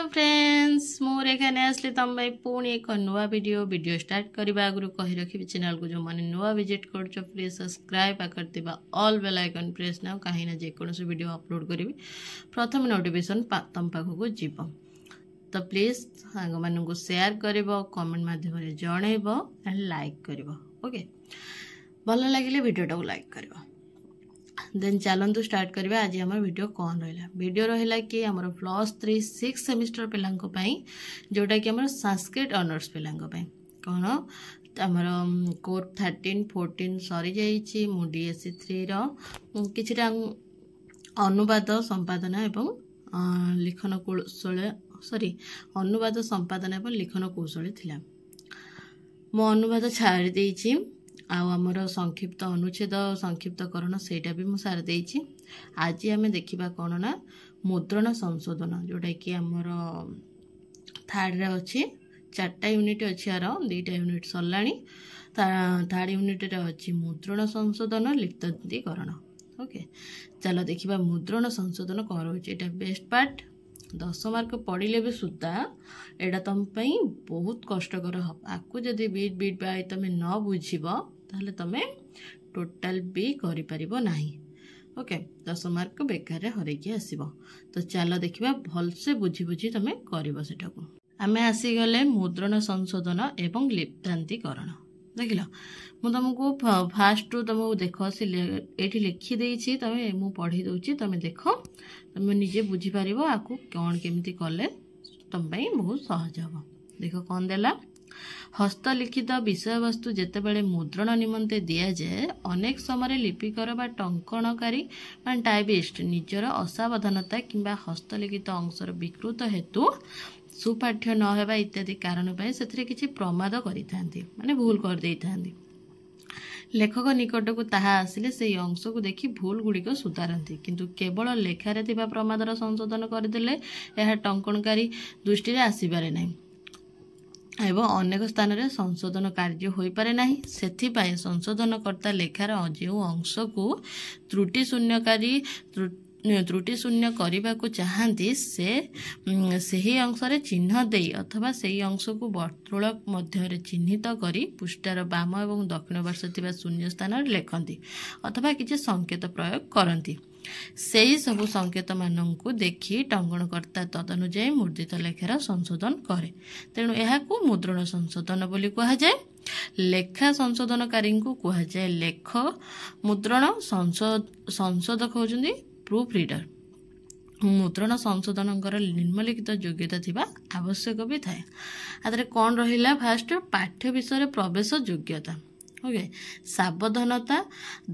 Hello friends मु रेखा ने आसली तुम पुणी एक नुआ वीडियो स्टार्ट करने आगु कही रखी चैनल को जो मैंने नुआ विजिट कर प्लीज सब्सक्राइब करते ऑल बेल आइकन प्रेस ना कहीं ना जेकोसी वीडियो अपलोड करी प्रथम नोटिफिकेशन तुम पाखक जीव तो प्लीज सांग मानू शेयर कर कमेंट माध्यम जनइब एंड लाइक कर ओके भल लगे वीडियोटा को लाइक कर देन चलतु स्टार्ट करवा आज आम वीडियो कौन रहा वीडियो रहा कि आम +3 6 सेमिस्टर पिलांई जोटा कि आम संस्कृत ऑनर्स पिलांई कौन आमर कोर 13 14 सरी जाइए मु DSC 3 कि अनुवाद संपादना एवं लिखन कौशल अनुवाद संपादना एवं लिखन कौशल थिला मो अनुवाद छाड़ी देइछि आमर संक्षिप्त अनुच्छेद संक्षिप्तकरण सेटा भी मुझे सारी देइछि। आज आम देखा कौन ना मुद्रण संशोधन जोटा कि आमर थर्ड रे अच्छी 4टा यूनिट अच्छी यार 2टा यूनिट सरलाणी थर्ड यूनिट रे अच्छी मुद्रण संशोधन लिप्तकरण ओके चलो देखा मुद्रण संशोधन कौन रोचे ये बेस्ट पार्ट 10 मार्क पढ़ले भी सुधा एटा तुम बहुत कष्टकर हम आपको जदि बीट बीट बाय तुम न बुझब ताहले तुम टोटाल भी करिपरिबो नाही ओके 10 मार्क बेकार हरैकी आसीबो तो चलो देखिबा भलसे बुझी बुझी तुम करिबो सेटाको आमे आसीगले मुद्रण संशोधन एवं लिप्तांतीकरण देख लो मुझे तुमको फास्ट तुमको देख ये लिखी देती तुम मु पढ़ी दूची तुम देख तुम निजे बुझीपार आपको कौन केमती कले तुम बहुत सहज हम देख कौन देला हस्तलिखित विषय वस्तु जेतेबेले मुद्रण निमंते दिया जाए अनेक समय लिपिकर बा टंकणकारी टाइपिस्ट निजर असावधानता किंबा हस्तलिखित अंशर विकृत हेतु सुपाठ्य न हेबा इत्यादि कारण से किसी प्रमाद करिथांती माने भूल कर देइथांती लेखक निकट को ताहा आसिले से अंश को देखि भूल गुड़िक सुधारती किंतु केवल लेखारे थिबा प्रमादर संशोधन करदेले यह टंकणकारी दृष्टि आसीपारे नहीं एवं अनेक स्थान रे संशोधन कार्य होई पारे नहीं सेथिपाई संशोधनकर्ता लेखार जो अंश को त्रुटि शून्य करने को चाहती से अंश चिन्ह दे अथवा से अंश को वर्तुल मध्य चिन्हित करी पृष्ठार बाम एवं दक्षिण पार्श्व शून्य स्थान लिखती अथवा किसी संकेत प्रयोग करती से सबु संकेत मानू देखि टंकणकर्ता तदनुजाई मुद्रित लेखार संशोधन करे तेणु यह मुद्रण संशोधन बोली कह जाए लेखा संशोधनकारी को कह जाए लेख मुद्रण संशोधक होउछन्ती प्रूफ रीडर मुद्रण संशोधन निम्नलिखित योग्यता थिबा आवश्यक भी थाए आदरे कौन रहिला फास्ट पाठ्य विषय प्रवेश योग्यता ओके सावधानता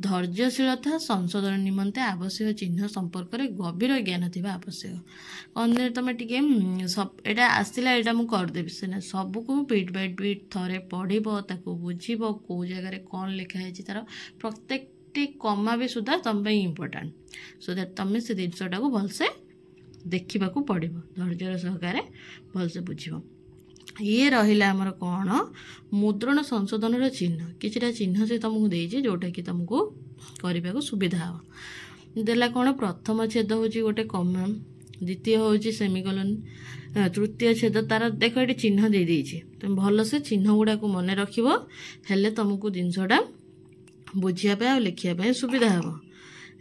धैर्यशीलता संशोधन निमंते आवश्यक चिन्ह संपर्क में गभीर ज्ञान थिबा आवश्यक कौन तुम टे सब एटा आसला एटा मु करदेवी से सबको बीट बाय बीट थरे पढ़ब ताको बुझीब को जगह कौन लिखाई तार प्रत्येक कमा भी सुधा तुम इम्पोर्टाट सो दैट तुम से जिनसा को भलसे देखा पड़ो धैर्यर सहकार भलसे बुझ ये रहा आमर कौन मुद्रण संशोधन चिन्ह किछिटा चिन्ह से तुमको देती जोटा कि तुमको करने को सुविधा हम देला कौन प्रथम छेद हूँ गोटे कमा द्वितीय हूँ सेमिकोलन तृतीय छेद तार देख ये चिन्ह दे देछि तुम भलसे चिन्ह गुड़ा को मन रखिबो हेले तुमको जिनसटा बुझापे लिखापी सुविधा हम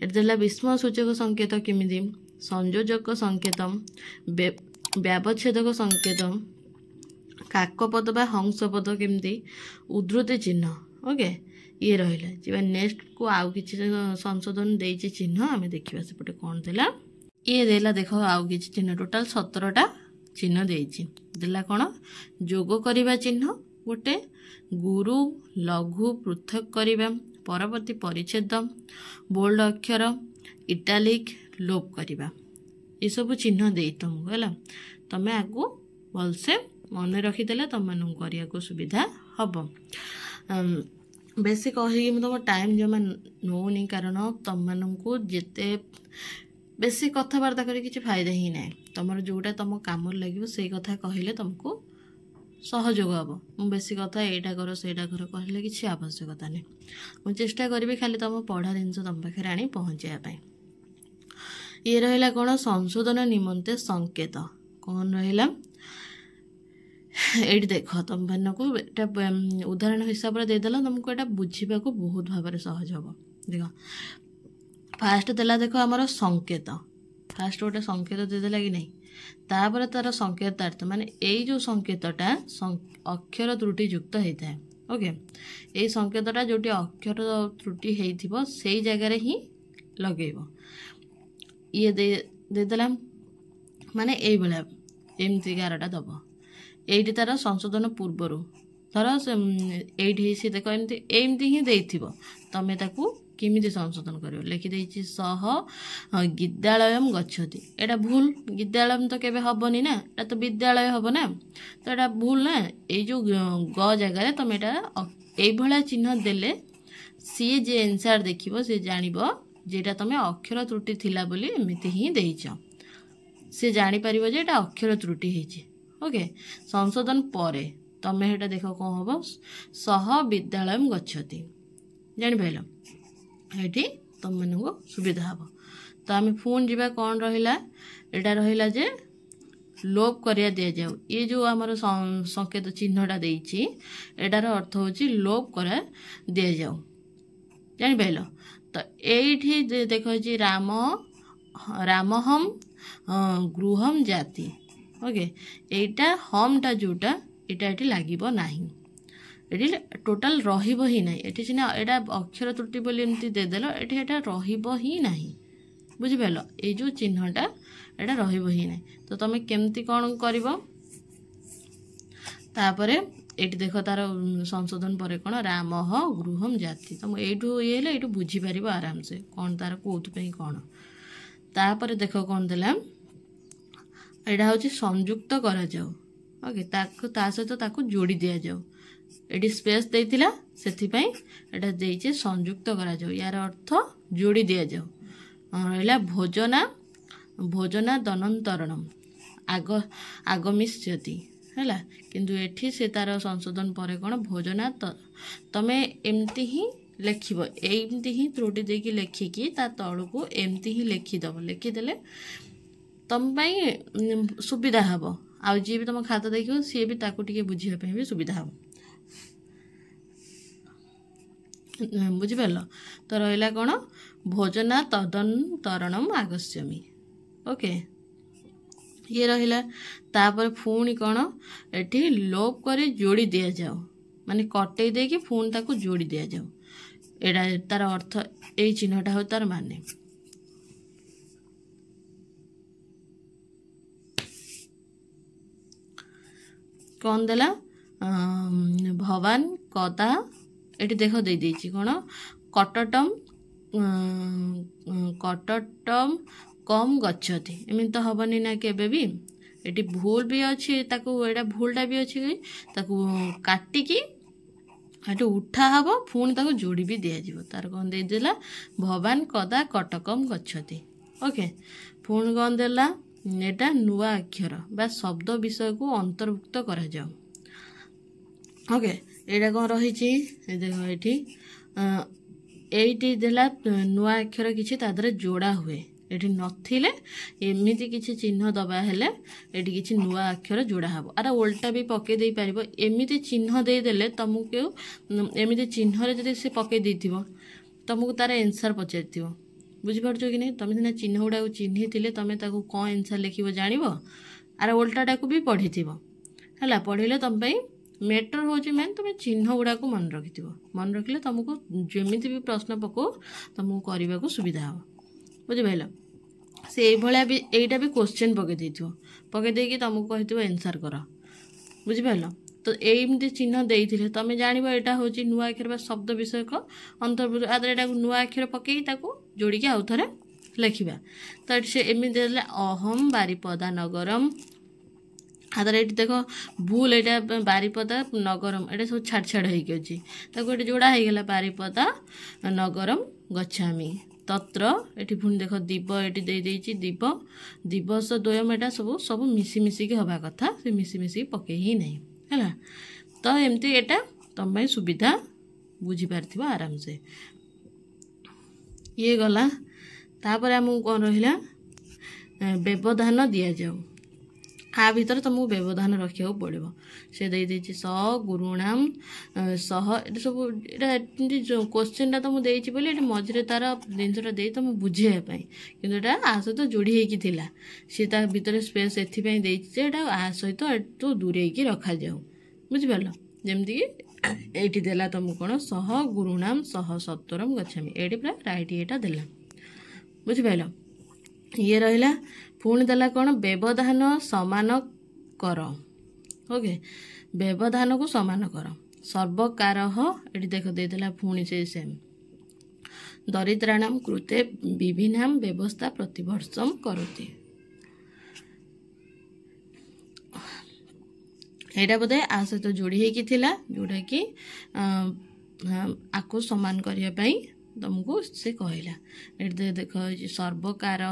एला विस्मय सूचक संकेत केमिति संयोजक संकेत व्यवच्छेदक संकेत काकपद बा हंसपद केमिति उद्धृति चिन्ह ओके ये रहा जी नेक्स्ट को आउ किसी संशोधन देछि चिन्ह आम देखा सेपटे कौन देला ये देला देख आउ किसी चिन्ह टोटाल 17टा चिन्ह देछि देला कौन जोग करिबा चिन्ह गोटे गुरु लघु पृथक करिबा परवर्ती परिच्छेद बोल्ड अक्षर इटालिक लोप करिबा ये सब चिन्ह दे तुमको है तुम आगु भलसे मन रखीदे तुम मन को सुविधा हम बेसी कही तुम टाइम जमा नौनी कारण तुम मानू जिते बेसी कथबार्ता कर किसी फायदा ही ना तुम जोटा तुम काम लगे से कथा कहले तुमको सहयोग हम मु बेसी कथा एटा कर सेटा कर कहले किसी आवश्यकता नहीं मु चेष्टा करी खाली तुम पढ़ा जिनस तुम पाखे आनी पहुँचापी ये रहा कौन संशोधन निमंते संकेत कौन रहा ये देख तुम मानक उदाहरण हिसाब से देदेल तुमको यहाँ बुझा बहुत भाव सहज हम देख फास्ट देला देख आमर संकेत फास्ट गोटे संकेत देदेला कि नहीं तापर तार संकेतार्थ माने यही जो संकेतटा अक्षर त्रुटि युक्त होता है ओके यही संकेतटा जो अक्षर त्रुटि होता से जगार ही लगेब ये देदेला माने यही भाया एमती 11टा दब ये तार संशोधन पूर्वर धर ये सी देख एमती ही देथिब तमें ताकू किमिति संशोधन कर लिखिदे सह विद्यालय गच्छति एटा भूल विद्यालय तो केबे हबनी ना एटा तो विद्यालय हब ना तो एटा भूल ना ये जो ग जगह तुम ये चिन्ह देले सी जे आंसर देखिबो से जानिबो जेटा तुम अक्षर त्रुटि थिला बोली एमिति ही देइछ से जानि परिबो जे एटा अक्षर त्रुटि हेछि ओके संशोधन परे तमें हेटा देख कौन हम सह विद्यालय गच्छति जानि पाइल ये तुम मानक सुविधा हम तो आम फोन जा कौन रहा यहाँ रहा जे लोप करिया दि जाऊ ये जो आमर संकेत चिन्हटा देइछि एटार अर्थ हूँ लोप करा दि जाऊ जानि पाइल तो ये देख राम रामहम गृहम जाति ओके एटा हमटा जोटा एटा एटी लागिबो नाही एटी टोटल रहिबो ही नाही एटी सिना एटा अक्षर त्रुटि बोली एमती दे देलो एटी एटा रहिबो ही नाही बुझि पालो ए जो चिन्हटा एटा रहिबो ही नाही तो तमे केमती कोन करबो तापरे एटी देखो तार संशोधन परे कोन रामह गृहम जाति तुम एठू येले एठू बुझी परिबो आराम से कोन तार कोउत पई कोन तापरे देखो कोन देला एटा हूँ संयुक्त करा जाऊ ओके ता सहित ताकू जोड़ी दिया जाऊ एटी स्पेस देइतिला सेथिपई एटा देइचे संयुक्त करा जाऊ यार अर्थ जोड़ी दिया जाऊ रहा भोजना भोजना दनंतरणम आग आगमिष्यति है किंतु एठी से तार संशोधन परे कौन भोजना तमें एमती ही लेखिब एमती ही त्रुटि देकी लेखिकी ता तळको एमती ही लिखिदेव लिखिदेले तुम सुविधा हम आउ जी भी तुम खाता देखो सी भी ताकू टिके बुझापी भी सुविधा हम बुझिपार तो रहा कौन भोजना तदंतरणम आगस्यमी ओके ये रहा तापर पुणी कौन एटी लोप कर जोड़ी दि जाओ माने कटे देकी पुणी ताकू जोड़ी दि जाओ एटा तार अर्थ यही चिन्हटा हो तार माने कौन देला भवान कदा ये देख दे देछि कौन कटटम कटटम कम गच्छति एमि तो हबनी ना केबे भी एटी भूल भी अच्छी ताकू एटा भूलटा भी अच्छी ताकू काटिकी एटी उठा हब पुणी ताकू जोड़ी भी दिया जिवो तार कौन दे देला भवान कदा कटकम गच्छति ओके पुणी कौन देला एटा नुआ अक्षर बा शब्द विषय को अंतर्भुक्त करा जाओ ओके एटा कौन रही देख ये देला नुआ अक्षर किसी तादरे जोड़ा हुए ये नथिले एमिति किसी चिन्ह दबा हेले एटी किसी नुआ अक्षर जोड़ा हबो आरा उल्टा भी पके दे पारिबो एमिति चिन्ह दे देले तुमको एमिति चिन्ह रे जदि से पके देथिबो तुमको तार आंसर पचारिथिबो बुझिपार कि नहीं तुम सीना चिन्ह गुड़ा चिन्ही थे तुम कौन आंसर लिखो जान आर उल्टाटा को भी पढ़ी है पढ़े तुम मैटर हूँ मैन तुम चिन्ह गुड़ा को मन रखि मन रखिले तुमको जमी भी प्रश्न पको तुमको करने को सुविधा हम बुझिपाल से भाया भी यहीटा भी क्वेश्चन पकई देकी तुमको कही आंसर कर बुझिपाल तो एमती चिन्ह देते तुम जान यहाँ हूँ नुआ अक्षर शब्द विषय को अंतर्भुक्त आदर यहाँ नुआ अक्षर पकई जोड़ी आउ थे लिखा तो से एमती अहम बारिपदा नगरम आदर ये देख भूल यहाँ बारिपदा नगरम ये सब छाड़ छाड़ होगी जोड़ा होगा बारिपदा नगरम गच्छामी तत्र ये पुणी देख दीप ये दीप दिवस द्वयम यहाँ सब सब मिसी मिसिकी हवा कथा से मिसी मिसिकी पकई ही नहीं है तो एमती एटा तुम सुविधा बुझीपार आराम से ये गला तापर आमको कौन रहा व्यवधान दि जाऊ आ भितर तुमको व्यवधान रखा पड़ो से दे स गुरुणाम सह ये सब ये क्वेश्चन तुमको देती बोली ये मझे तार जिनसा दे तुम बुझेवाई कि आ सहित जोड़ी होता सी भितर स्पेस एपाई आ सहित तू दूरे रखा जाऊ बुझिपार जमीक ये देला तुमको कौन सह गुरुणाम सह सत्वरम गच्छामि ये पूरा राइट ये देला बुझिपार ये रहा पुणी देला कौन व्यवधान समान कर ओके व्यवधान को समान कर सर्वकार ये देख देदेला पुणी से सेम दरिद्राणाम कृते विभिन्ना व्यवस्था प्रतिवर्षम करोति यहाँ बोधे आ सहित जोड़ी होता जोटा कि आपको समान करने तुमको से कहला ये देख सर्वकार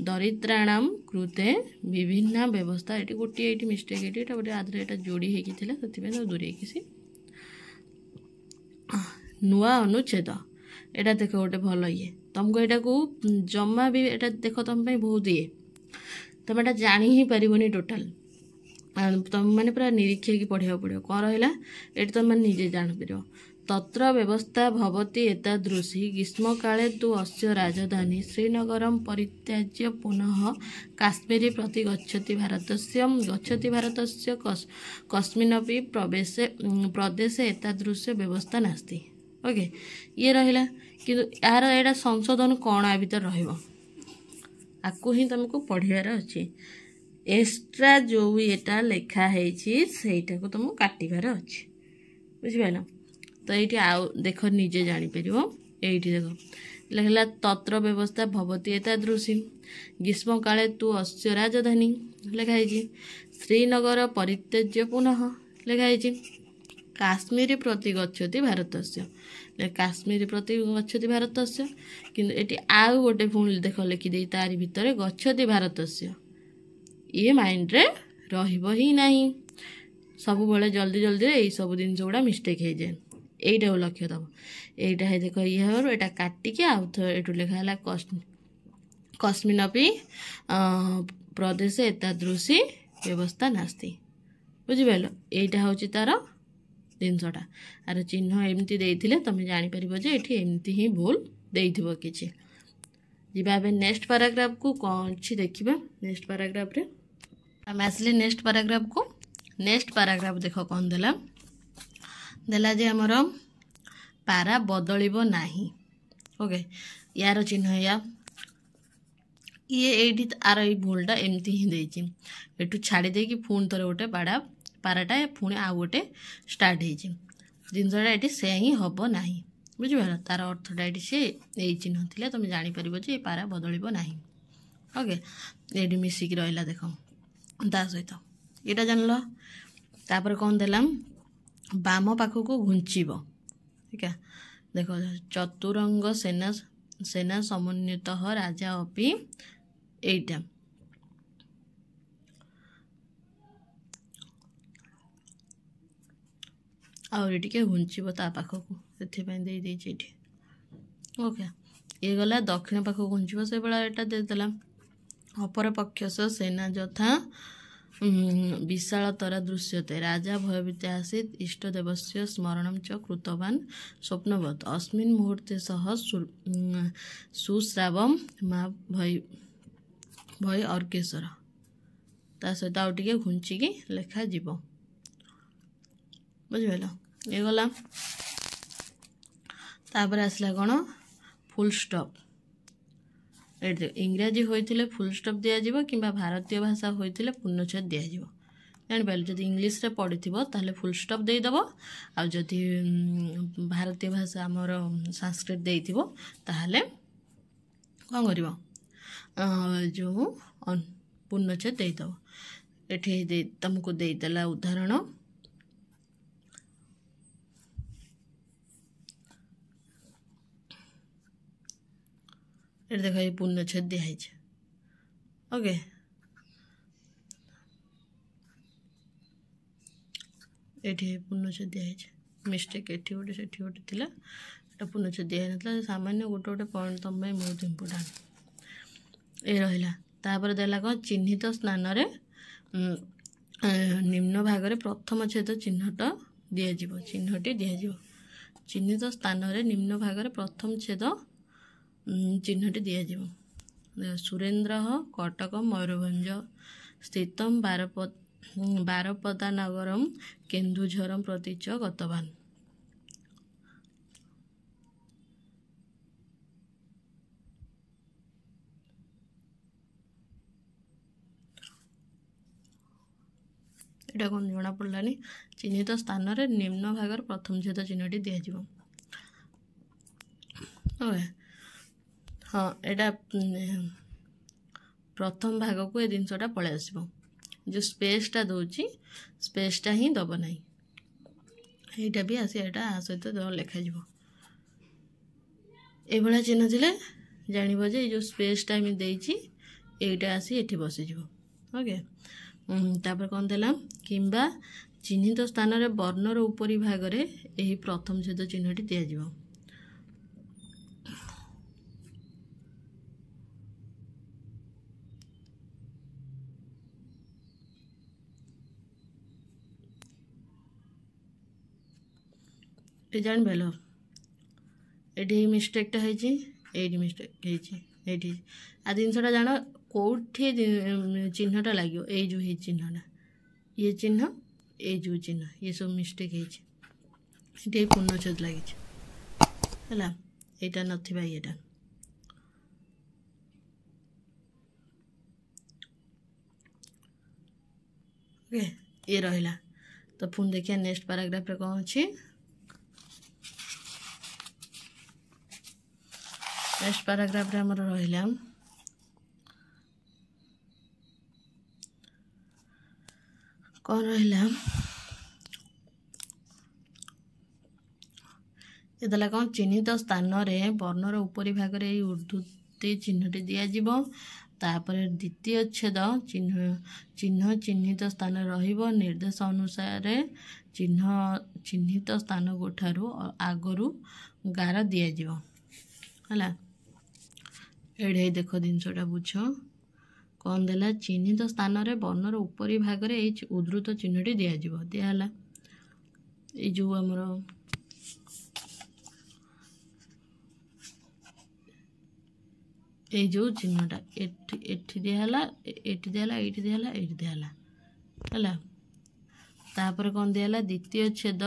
दरिद्राणाम कृते विभिन्न व्यवस्था ये गोटे ये मिस्टेक ये गोटे आधे यहाँ जोड़ी होता से दूरे सी नुआ अनुच्छेद यहाँ देख गोटे भल ये तुमको यहाँ को जमा भी यहाँ देख तुम बहुत ये तुम यहाँ जानी ही पारनी टोटाल तुम मैंने पूरा निरीक्षा की पढ़ा पड़ो कौन रहा ये तुम मैंने निजे जापर तत्र व्यवस्था भवति एतादृशी ग्रीष्म काले तु अस्य राजधानी श्रीनगरम परित्याज्य पुनः काश्मीरी प्रति गच्छति भारतस्य कस्मिन्नपि प्रदेशे एतादृश व्यवस्था नास्ति ओके ये रहा कि यार एटा संशोधन कौन आ भीतर आपको ही तुमको पढ़ार अच्छे एक्स्ट्रा जो एटा लिखाई सेटा को तुमको काटिबार अच्छे बुझिपार तो ये आउ देख निजे जापर ये देख लिखला तत्र व्यवस्था भवति एतादृशी ग्रीष्म काले तु अस्य राजधानी लिखाई श्रीनगर परित्यज्य पुनः लिखाई काश्मीर प्रति गच्छति भारतस्य काश्मीर प्रति गच्छति भारतस्य किंतु ये आउ गोटे पुणी देख लिखिदे तारी भितर गच्छति भारतस्य ये माइंड रे रहिबो ही नहीं सब बेले जल्दी जल्दी यही सब जिन गुड़ा मिस्टेक हो जाए यहीटा लक्ष्य दब यहीटा देख ये यहाँ काटिकी आउ ये लिखाला कस्मिन्नपि प्रदेश एतादृशी व्यवस्था नास्ति बुझिपार यहीटा हूँ तार जिनसटा आर चिन्ह एमती देइथिले तुम जापर जे ये एमती ही भूल देइथिबो किछि जीवा नेक्स्ट पैराग्राफ को कौन अच्छी देखा नेक्स्ट पैराग्राफ रे आम आसले नेक्स्ट पैराग्राफ को नेक्स्ट पैराग्राफ देख कौन देला जे हमर पारा बदलिबो नाही ओके यार चिन्ह या ये आर ये भूलटा एमती ही देछि एटू छाड़ी दे कि पुणी थोड़े गोटे पाराटा पुणी आउ गोटे स्टार्ट होती जिनसा ये से ही हम ना बुझिपार तार अर्थटा ये सी यही चिन्ह थी तुम जापर ये पारा बदलिबो नाही ओके ये मिसिक रहा देख ता सहित यहाँ जानल तापर कौन देला बाम पाखक घुंचब ठीक है देख चतुरंग सेना समन्वित राजा अपि एटा आउरी टिके घुंचब ता पाखक से ओके ये गला दक्षिण पाखक घुंचब से बेला एटा देदेला अपर पक्षस सेना यथा विशालतरा दृश्यते राजा भयभीत आसीत् इष्टदेवस्य स्मरणं च कृतवान् स्वप्नवत् अस्मिन् मुहूर्ते सह सुश्रावं मा भय अर्केश्वर ता सहित आउ टिके घुंचिकी लेखा जीव बुझिपार ये गला तापर आसला कौन फुल स्टॉप इंग्राजी होइथिले फुल स्टॉप दिया जिवो किंबा भारतीय भाषा होइथिले पूर्णच्छेद दिया जिवो जानिपारे जदि इंग्लिश रे पढ़िथिबो ताहले फुल स्टॉप देई दबो आ जदि भारतीय भाषा हमर संस्कृत देइथिबो ताहले कोन करिवो जो पूर्णच्छेद देई दबो एठी तुमको देई देला उदाहरण देख ये पूर्णच्छेद दिखाई ओके ये पूर्णच्छेद दिखाई मिस्टेक एटी गोटे से गोटे थी पूर्णच्छेद दिखाई ना सामान्य गोटे गोटे पॉइंट तुम बहुत इम्पोर्टाट ये रहा तापर देला कौन चिन्हित स्थान निम्न भाग में प्रथम छेद चिन्हटी दिज्व चिन्हित स्थान रे निम्न भाग में प्रथम छेद चिन्हटी दिज्व सुरेन्द्र कटक मयूरभंज स्थित बारपदा नगरम केन्दुझरम प्रति च गतवान। एटा कौन जना पड़लानी चिन्हित स्थान रे निम्न भाग प्रथम छेद चिन्हटी दिज्व हाँ एटा प्रथम भाग को ये जिनसटा पलि आसो जो स्पेसटा दूची स्पेसटा ही दब ना यहीटा भी आसी एटा सहित लिखा ये चिन्ह थे जानव जे जो स्पेसटा आम देटा आसी एठी बसीज ओके तापर कौन देला किंबा चिन्हित स्थान रे वर्णर उपरी भाग रे यही प्रथम छेद चिन्हटी दिज्व जान भेल ये मिस्टेकटा है मिस्टेक है आ जिनसा जान कौटी चिन्हटा लगे ये जो है चिन्हटा ये चिन्ह ये जो चिन्ह ये सब मिस्टेक है पूर्णछेद लगे है यहाँ नथिबा येटा ओके ये रहा तो पुणी देखिए नेक्स्ट पैराग्राफ रे कौन अच्छी नेक्स्ट पैराग्राफ रे हमर रहिला कौन रहिला ये दला कौन चिन्हित स्थान रे वर्णर उपरी भाग रे ऊर्ध्वती चिन्हटी दिज्व तापर द्वितीय छेद चिन्ह चिन्हित स्थान रहिबो निर्देश अनुसार चिन्हित स्थान ठारू आगरू गार दिज्व है एढ़े देख जिनसटा बुझ कौन देला चिन्हित स्थान रे वर्णर उपरी भाग रे उद्धृत चिन्हटी दिज्व दिहला ये जो आमर ये जो चिन्हटा एठी दिहला एठी दिहला एठी दिहला एठी दिहला है तापर कौन दिहला द्वितीय छेद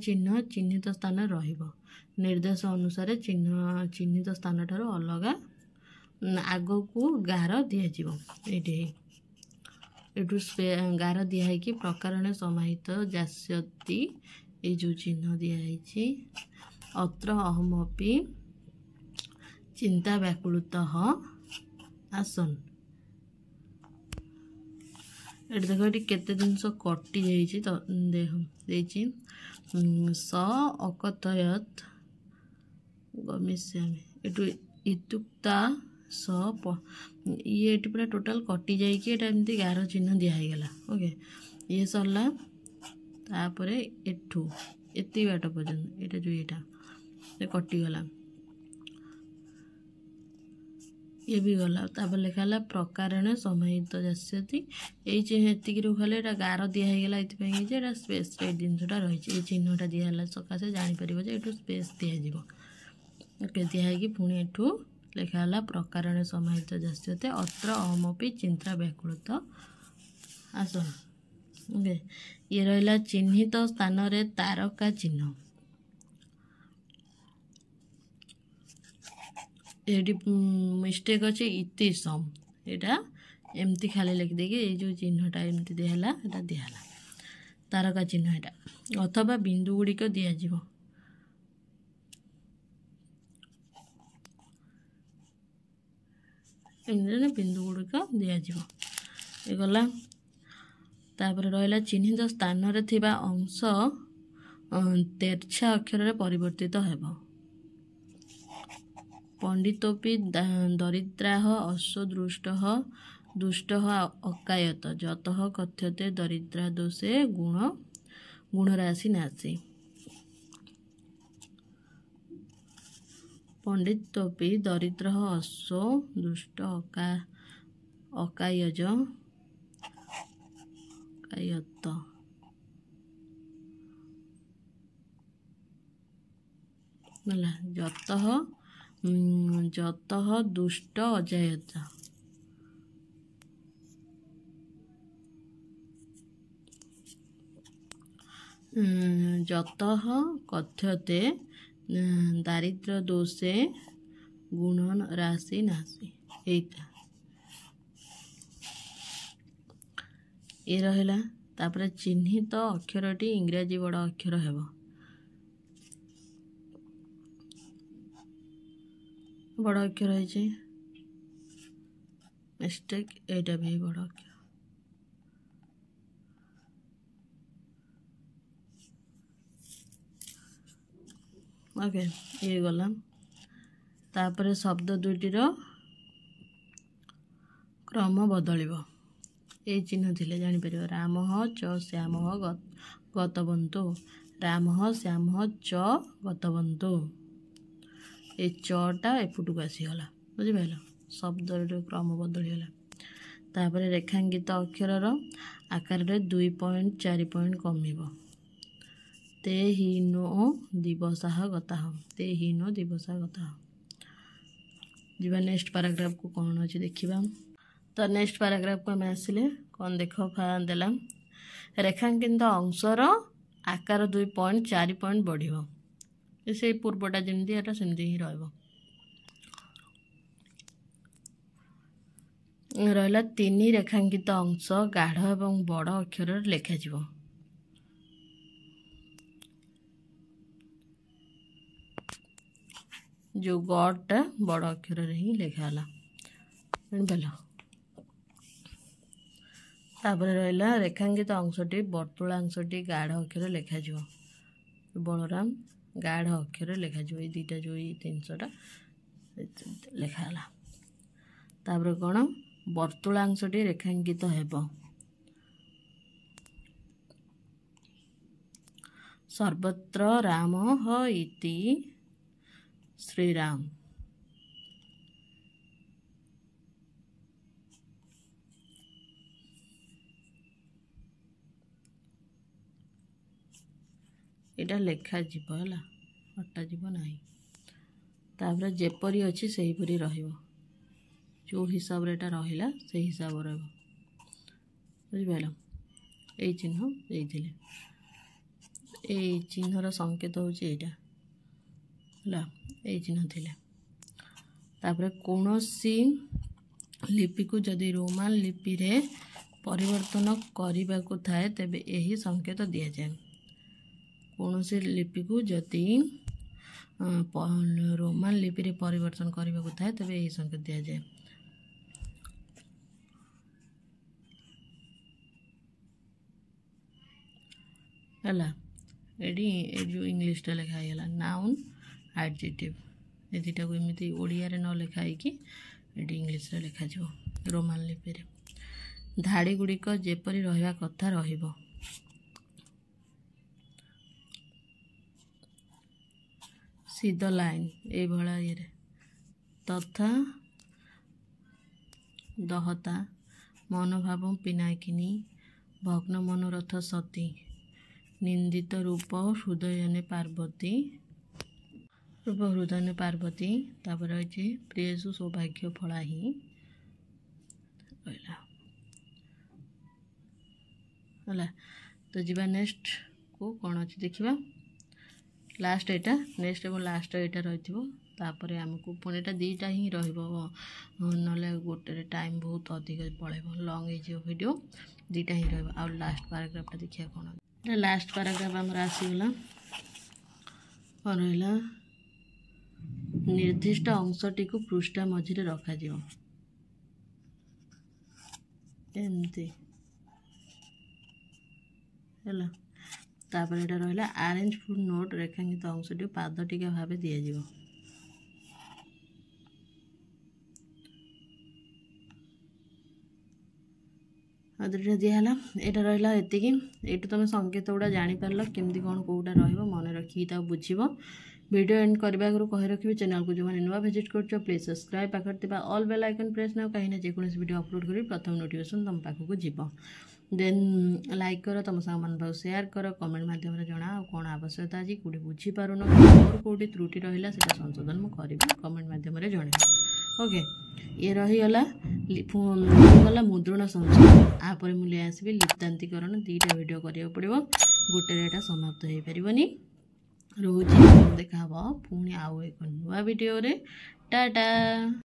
चिन्ह चिन्हित स्थान रहिबो निर्देश अनुसार चिन्ह चिन्हित स्थान ठारो अलगा आग को गार दिज्व ये गार दिखाई प्रकार समाहित जास्यति ये जो चिन्ह दिखाई अत्र अहमपि चिंता व्याकुलत आसन ये देख ये केते जिनस कटि जाइए तो देख स अकथयत गमिष्यामि एटू इतुक्ता स ये पूरा टोटाल कटि जाइए एमती गार चिन्ह दिगला ओके ये सरला तापर एठू एति बाट पर्यंत ये जो ये कटिगला ये भी गला तापर लिखाला प्रकार समाहित जास्यति ये रुखले गार दिगला ये स्पेस जिनसा रही चिन्हटा दिगला सकाशे जापर ये स्पेस दिज्व ओके दिखाई पुणी एठू लिखाला प्रकार समाहित जास्यते अत्र अहमपि चिंता व्याकुलत आसन ओके ये रहा चिन्हित स्थान रे तारका चिन्ह ये मिस्टेक अच्छे इति सम यहाँ एमती खाली लिखिदे ये जो चिन्हटा एमती दिहला एटा दिहला तारका चिन्ह यहाँ अथवा बिंदु गुड़िक दिज्व बिंदु गुड़िक दिज्व ये गला तापर रहा चिन्हित स्थान रे थिबा अंश तेर्छा अक्षर रे परिवर्तित हेबो पंडितोपि दरिद्राः अश्वदृष्टः दुष्टः अकायत जतः कथ्यते दरिद्रा दोषे गुणराशि नासी पंडितोपि दरिद्रः अश्व दुष्ट ଅକାୟଜ କାୟତ ହେଲା ଯତଃ ଦୁଷ୍ଟ ଅଜାୟତ যতঃ কথ্যতে দারিদ্র দোষে গুণন রাশি নাশি এইটা ଏ ରହିଲା। ତାପରେ ଚିହ୍ନିତ ଅକ୍ଷରଟି ଇଂରାଜୀ ବଡ଼ ଅକ୍ଷର ହେବ। ବଡ଼ ଅକ୍ଷର ହେଇଛି ମିଷ୍ଟେକ୍ ଏଇଟା ବି ବଡ଼ ଅକ୍ଷର। ओके ये गला तापरे शब्द दुईटर क्रम बदलिबो ए चिन्ह थिले जानि परिबो राम च श्याम गतवन्तु राम श्याम च गतवन्तु ए चटा एपुटू आसीगला बुझिपाल शब्द क्रम बदलिगला। तापरे रेखांकित अक्षरर आकार 2 पॉइंट 4 पॉइंट कमिबो ते हीनो दिवसः गतः ते हीनो दिवसः गतः। जीवा नेक्स्ट पैराग्राफ को कौन अच्छे देखा। तो नेक्स्ट पैराग्राफ को आम आसिले कौन देख देला रेखांकित अंशर आकार 2 पॉइंट 4 पॉइंट बढ़िबो से पूर्वटा जमी एटा सेमती ही रहा 3 रेखांकित अंश गाढ़ एवं बड़ अक्षर लेखा जीवो। जो गडटा बड़ अक्षर ही लिखाला तापर रहा रेखांकित अंशटी वर्तुलांशटी गाढ़ अक्षर लिखा बलराम गाढ़ अक्षर लिखा ये दुईटा जो जिनसटा लिखाला। तापर कौन वर्तुलांशटी रेखांकित हेबो सर्वत्र राम इति श्रीराम एटा लेखा जीव है हटा जीव ना तापर जेपरी अच्छी से परी रहिबो जो हिसाब रे एटा रहिला से हिसाब रहबो बुझिपाल। ए चिन्ह देइथिले ए चिन्हर संकेत होची एटा ला ए चिन्ह थिले। तापर कोनोसी लिपि को जदि रोमान लिपि रे परिवर्तन करने को थाए तेबे यही संकेत दिया जाए। कोनोसी लिपि को जदि रोमान लिपि रे परिवर्तन करने को थाए तेबे यही संकेत दिया जाए। हला एडी जो इंग्लिश टा लिखा है नाउन एडजेक्टिव ए दुटा को एमती ओडिया रे न लिखाई कि एडी इंग्लिश रे लिखा जो रोमान लिपि रे धाड़ी गुड़िक जेपरी रहिबा कथा रहिबो सीधा लाइन ए भला ये तथा दहता मनोभाव पिनाकिनी भग्न मनोरथ सती निंदित रूप हृदयने पार्वती रूप हृदयने पार्वती तापर अच्छे प्रियसु सौभाग्य फला ही है। तो जीवा नेक्स्ट को कौन अच्छे देखा लास्ट एटा नेक्स्ट एवं लास्ट एटा रही तापर आमको पुणी एटा दीटा ही ना गोटे टाइम बहुत अधिक पड़े लंग हो वीडियो दीटा ही रहा लास्ट पैराग्राफटा देखिए कौन लास्ट पैराग्राफ आमर आसीगला कौन रहा निर्दिष्ट अंशटी को पृष्ठा मझिरे रखा एमती है। तापर एटा रहा अरेंज फुट नोट रेखांकित अंशटी पादटिका भाव दि दुटा दिहला यहाँ रहा एतिकी ये तुम संकेत गुड़ा जापार केमती कौन कौटा रन रखी बुझ वीडियो एंड करने आगु कही रखी चैनल को जो मैंने नुआ विजिट कर प्लीज सब्सक्राइब पाखे ऑल बेल आइकन प्रेस ना कहीं जेको वीडियो अपलोड करी प्रथम नोटिफिकेशन तुम पाखक जीव देन लाइक कर तुम सांग मान शेयर कर कमेंट माध्यम जना कौन आवश्यकता आज कौटी बुझीपार मोर कौटी त्रुटि रहा से संशोधन मुझे कमेंट माध्यम जन ओके ये रहीगला गला मुद्रण संशोधन आपर मुझे आसबि लिप्तांतिकरण 2टा वीडियो करा पड़ो गोटे एटा समाप्त हो पारनि रोज देखा पुणी आउ एक नुआ वीडियो रे टाटा।